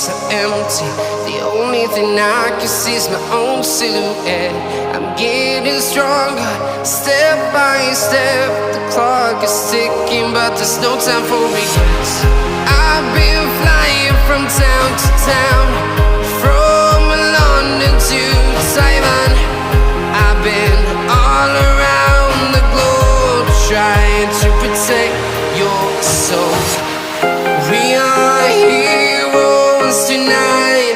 so empty. The only thing I can see is my own silhouette. I'm getting stronger, step by step. The clock is ticking, but there's no time for regrets. I've been flying from town to town, from London to Taiwan. I've been all around the globe, trying to protect your soul. We are heroes tonight.